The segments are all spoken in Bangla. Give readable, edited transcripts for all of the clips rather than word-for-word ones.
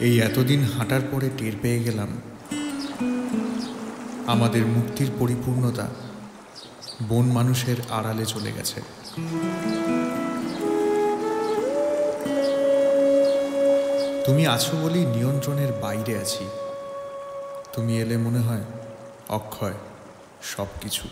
এই এতদিন হাঁটার পরে টের পেয়ে গেলাম আমাদের মুক্তির পরিপূর্ণতা বন মানুষের আড়ালে চলে গেছে। তুমি আছো বলেই নিয়ন্ত্রণের বাইরে আছি। তুমি এলে মনে হয় অক্ষয় সব কিছু।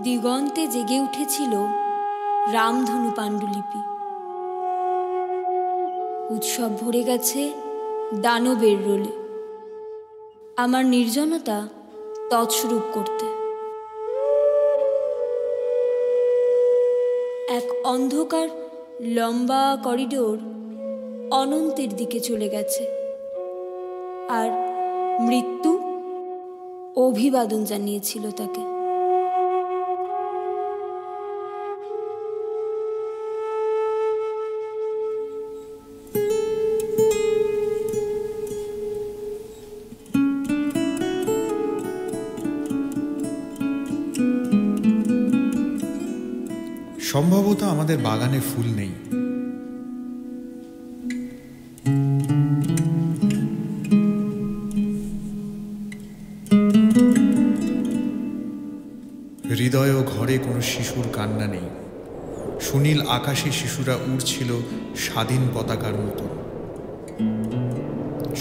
দিগন্তে জেগে উঠেছিল রামধনু পাণ্ডুলিপি। উৎসব ভরে গেছে দানবের রোলে, আমার নির্জনতা তছরূপ করতে। এক অন্ধকার লম্বা করিডোর অনন্তের দিকে চলে গেছে, আর মৃত্যু অভিবাদন জানিয়েছিল তাকে। সম্ভবত আমাদের বাগানে ফুল নেই। হৃদয় ও ঘরে কোনো শিশুর কান্না নেই। সুনীল আকাশে শিশুরা উড়ছিল স্বাধীন পতাকার মতো।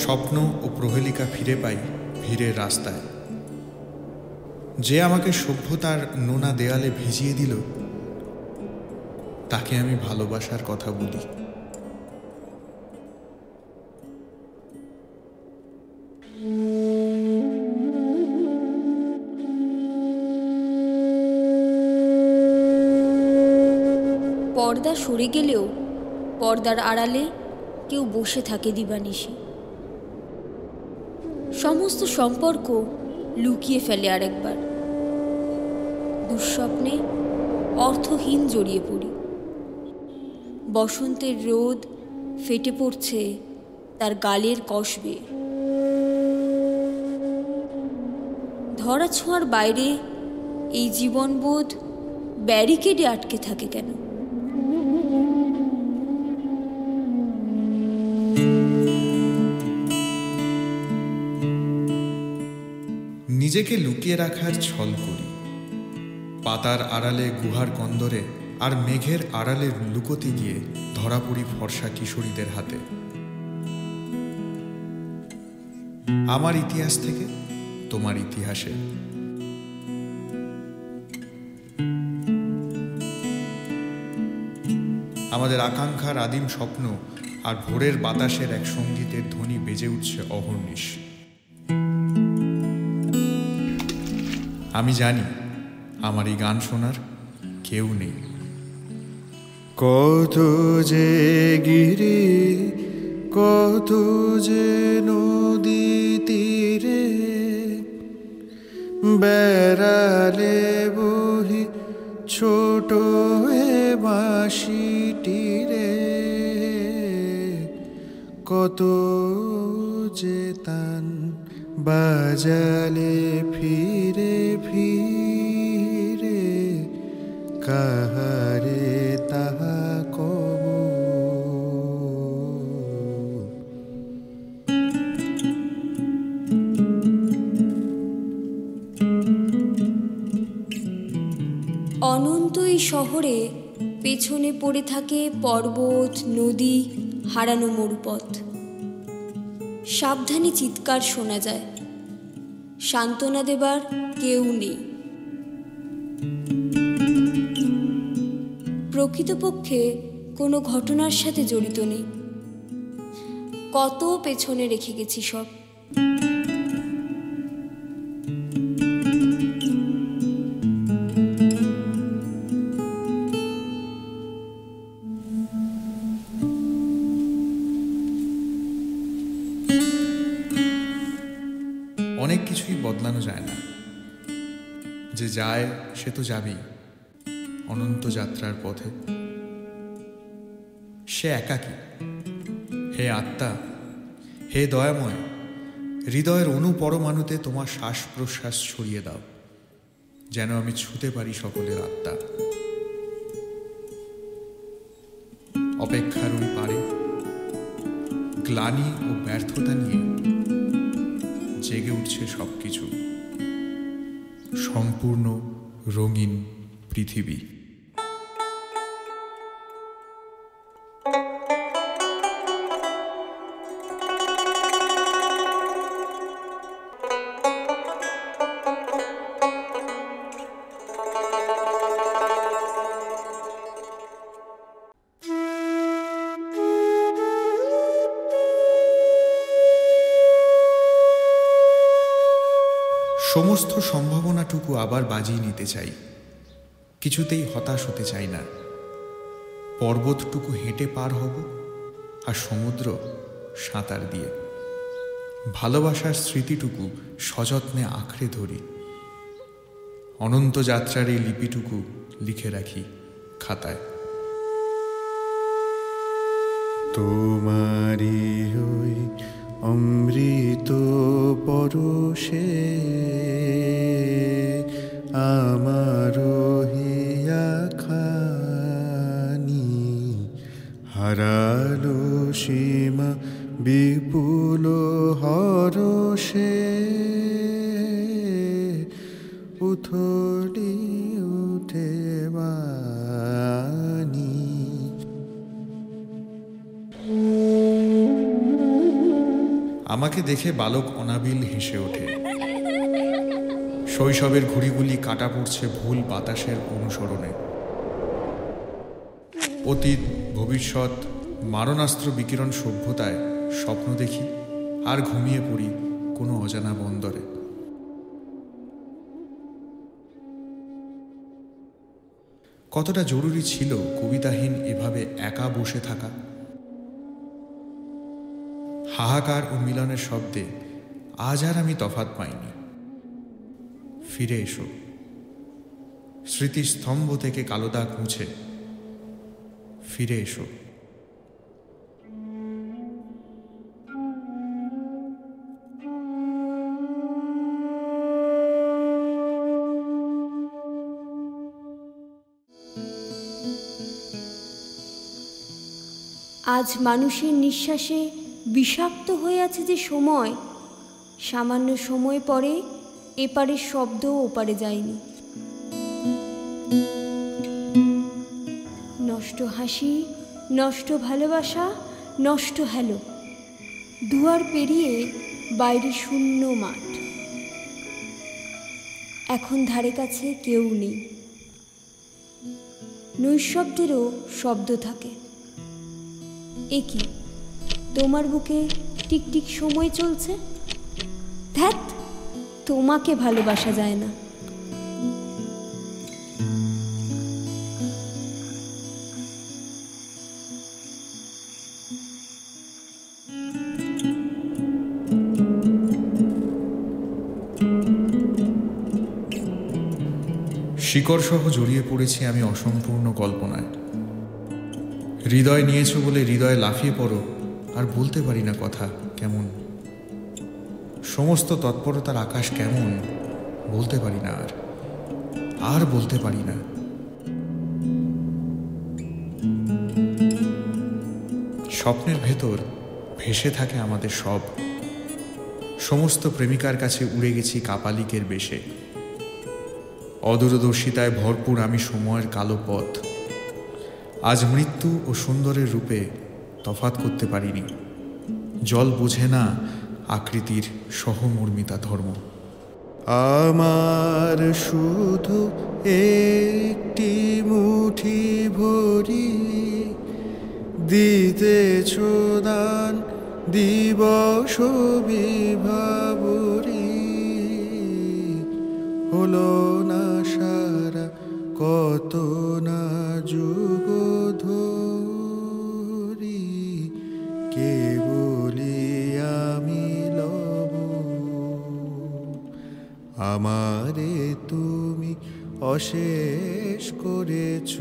স্বপ্ন ও প্রহেলিকা ফিরে পাই ভিড়ের রাস্তায়। যে আমাকে সভ্যতার নোনা দেয়ালে ভিজিয়ে দিল, তাকে আমি ভালোবাসার কথা বলি। পর্দা সরে গেলেও পর্দার আড়ালে কেউ বসে থাকে দিবানিশি। সমস্ত সম্পর্ক লুকিয়ে ফেলে আরেকবার। দুঃস্বপ্নে অর্থহীন জড়িয়ে পড়ি। বসন্তের রোদ ফেটে পড়ছে তার গালের কষ বেয়ে। ধরা ছোঁয়ার বাইরে এই জীবনবোধ ব্যারিকেডে আটকে থাকে কেন? নিজেকে লুকিয়ে রাখার ছল করি। পাতার আড়ালে গুহার কন্দরে আর মেঘের আড়ালে লুকোতে গিয়ে ধরা পড়ি ফর্সা কিশোরীদের হাতে। আমার ইতিহাস থেকে তোমার ইতিহাসে। আমাদের আকাঙ্ক্ষার আদিম স্বপ্ন আর ভোরের বাতাসের এক সঙ্গীতের ধ্বনি বেজে উঠছে অহর্নিশ। আমি জানি আমার এই গান শোনার কেউ নেই। কত যে গিরি, কত যে নদী তীরে, বেড়ালে বহি ছোট এ বাঁশিটিরে, কত যে তান বাজালে ফিরে ফিরে, কাহারে তাহা কব। অনন্ত এই শহরে পেছনে পড়ে থাকে পর্বত, নদী, হারানো মরুপথ। সাবধানী চিৎকার শোনা যায়, সান্ত্বনা দেবার কেউ নেই। প্রকৃতপক্ষে কোনো ঘটনার সাথে জড়িত নেই। কত পেছনে রেখে গেছি সব। যে যায় সে তো যাবেই অনন্ত যাত্রার পথে। সে একাকী। হে আত্মা, হে দয়াময়, হৃদয়ের অনুপরমাণুতে তোমার শ্বাস প্রশ্বাস ছড়িয়ে দাও, যেন আমি ছুঁতে পারি সকলের আত্মা। অপেক্ষার ওই পারে গ্লানি ও ব্যর্থতা নিয়ে জেগে উঠছে সবকিছু, সম্পূর্ণ রঙিন পৃথিবী। সমস্ত সম্ভাবনাটুকু আবার বাজিয়ে নিতে চাই, কিছুতেই হতাশ হতে চাই না। পর্বতটুকু হেঁটে পার হব, আর সমুদ্র সাঁতার দিয়ে। ভালোবাসার স্মৃতিটুকু সযত্নে আঁকড়ে ধরি, অনন্ত যাত্রার এই লিপিটুকু লিখে রাখি খাতায়। তোমারি ওই অমৃত পরশে আমার হিয়া খানি হারালো সীমা বিপুল হরষে উথলি উঠে বাণী। আমাকে দেখে বালক অনাবিল হেসে ওঠে। শৈশবের ঘুড়িগুলি কাটা পড়ছে ভুল বাতাসের অনুসরণে। অতীত, ভবিষ্যৎ, মারণাস্ত্র বিকিরণ সভ্যতায় স্বপ্ন দেখি আর ঘুমিয়ে পড়ি কোনো অজানা বন্দরে। কতটা জরুরি ছিল কবিতাহীন এভাবে একা বসে থাকা। হাহাকার ও মিলনের শব্দে আজ আর আমি তফাৎ পাইনি। ফিরে এসো, স্মৃতিস্তম্ভ থেকে কালো দাগ মুছে ফিরে এসো। আজ মানুষের নিঃশ্বাসে বিষাক্ত হয়ে আছে যে সময়, সামান্য সময় পরে এপারের শব্দ ওপারে যায়নি। নষ্ট হাসি, নষ্ট ভালোবাসা, নষ্ট হ্যালো, দুয়ার পেরিয়ে বাইরে শূন্য মাঠ। এখন ধারে কাছে কেউ নেই, নৈশব্দেরও শব্দ থাকে। এ কি, তোমার বুকে টিকটিক সময় চলছে? ধ্যাৎ, তোমাকে ভালোবাসা যায় না। শিকড়সহ জড়িয়ে পড়েছি আমি অসম্পূর্ণ কল্পনায়। হৃদয় নিয়েছ বলে হৃদয়ে লাফিয়ে পড়ো, আর বলতে পারি না কথা কেমন। সমস্ত তৎপরতার আকাশ কেমন বলতে পারি না, আর বলতে পারি না। স্বপ্নের ভেতর ভেসে থাকে আমাদের সব। সমস্ত প্রেমিকার কাছে উড়ে গেছি কাপালিকের বেশে। অদূরদর্শিতায় ভরপুর আমি সময়ের কালো পথ। আজ মৃত্যু ও সুন্দরের রূপে তফাৎ করতে পারিনি। জল বোঝে না আকৃতির সহমর্মিতা ধর্ম। আমার শুধু একটি মুঠি ভরি দিতেছ দান দিবস বিভাবরী। হলো না সারা কত না যুগ ধরি, কে বলি আমি লব আমারে তুমি অশেষ করেছ,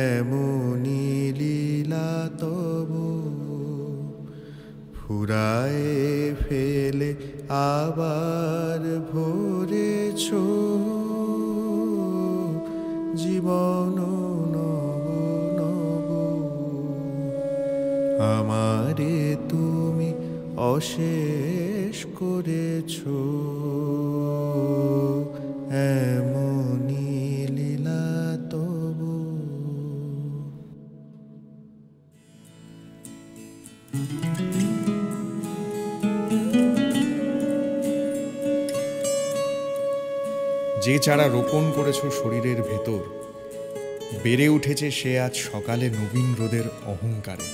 এমনি লীলা তব ফুরায়ে ফেলে আবার ভরেছ জীবন নব নব। আমারে তুমি অশেষ করেছ, এমনি লীলা তব। যে চারা রোপণ করেছ শরীরের ভেতর, বেড়ে উঠেছে সে আজ সকালে নবীন রোদের অহংকারে।